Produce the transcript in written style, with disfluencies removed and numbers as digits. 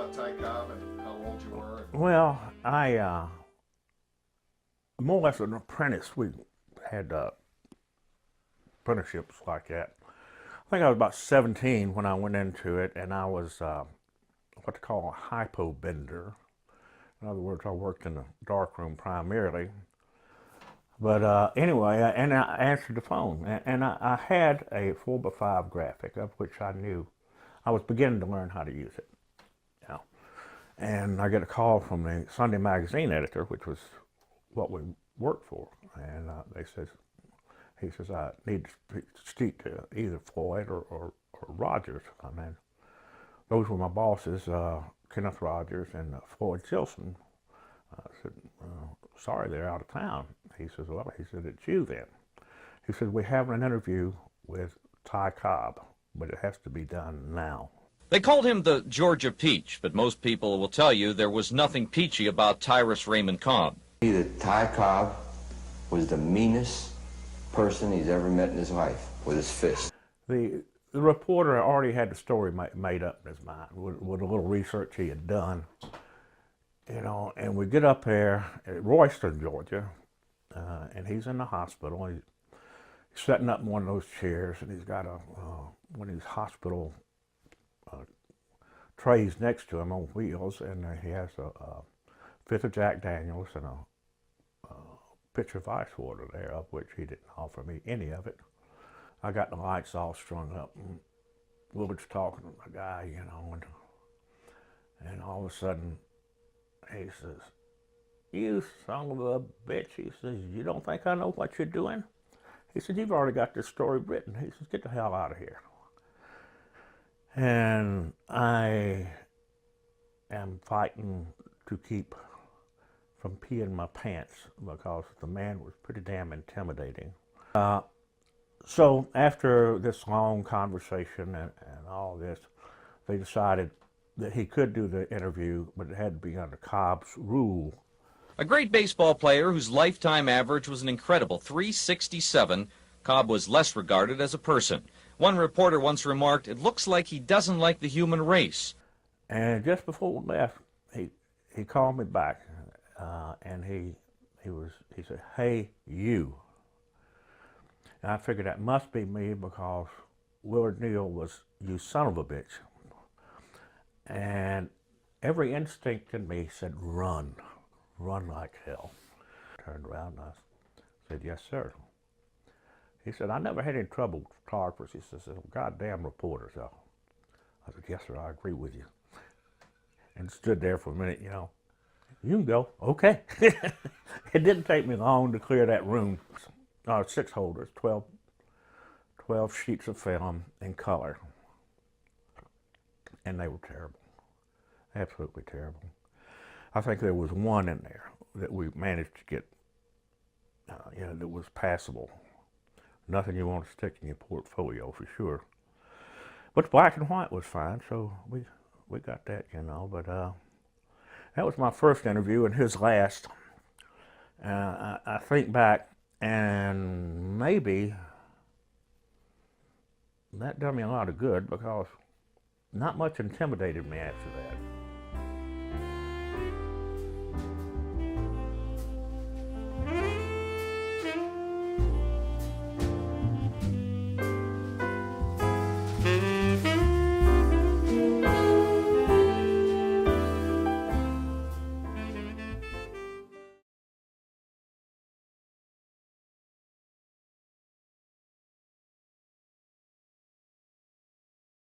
about Ty Cobb and how old you were? Well, I more or less an apprentice. We had apprenticeships like that. I think I was about 17 when I went into it, and I was what they call a hypo bender. In other words, I worked in the darkroom primarily. But anyway, and I answered the phone, and I had a 4x5 graphic, of which I knew I was beginning to learn how to use it. You know. And I get a call from the Sunday magazine editor, which was what we worked for, and he says, I need to speak to either Floyd or Rogers. I mean, those were my bosses, Kenneth Rogers and Floyd Tilson. I said, sorry, they're out of town. He says, well, he said, it's you then. He said, we have an interview with Ty Cobb, but it has to be done now. They called him the Georgia Peach, but most people will tell you there was nothing peachy about Tyrus Raymond Cobb. That Ty Cobb was the meanest person he's ever met in his life with his fist. The reporter already had the story made up in his mind with a little research he had done. You know, and we get up there at Royston, Georgia, and he's in the hospital. He's setting up in one of those chairs, and he's got one of these hospital trays next to him on wheels, and he has a fifth of Jack Daniels and a pitcher of ice water there, of which he didn't offer me any of it. I got the lights all strung up, and Willard's talking to the guy, you know, and all of a sudden, he says, you son of a bitch, he says, you don't think I know what you're doing? He said, you've already got this story written. He says, get the hell out of here. And I am fighting to keep from peeing my pants because the man was pretty damn intimidating. So after this long conversation and all this, they decided that he could do the interview, but it had to be under Cobb's rule. A great baseball player whose lifetime average was an incredible .367, Cobb was less regarded as a person. One reporter once remarked, it looks like he doesn't like the human race. And just before we left, he called me back, and he said, hey, you. And I figured that must be me because Willard Neal was, you son of a bitch. And every instinct in me said, run like hell. I turned around and I said, yes, sir. He said, I never had any trouble with photographers. He says, goddamn reporters. I said, yes, sir, I agree with you. And stood there for a minute, you know. You can go, okay. It didn't take me long to clear that room. 6 holders, 12 sheets of film in color. And they were terrible. Absolutely terrible. I think there was one in there that we managed to get, you know, that was passable. Nothing you want to stick in your portfolio for sure. But the black and white was fine, so we got that, you know. But that was my first interview and his last. I think back, and maybe that done me a lot of good because not much intimidated me after that.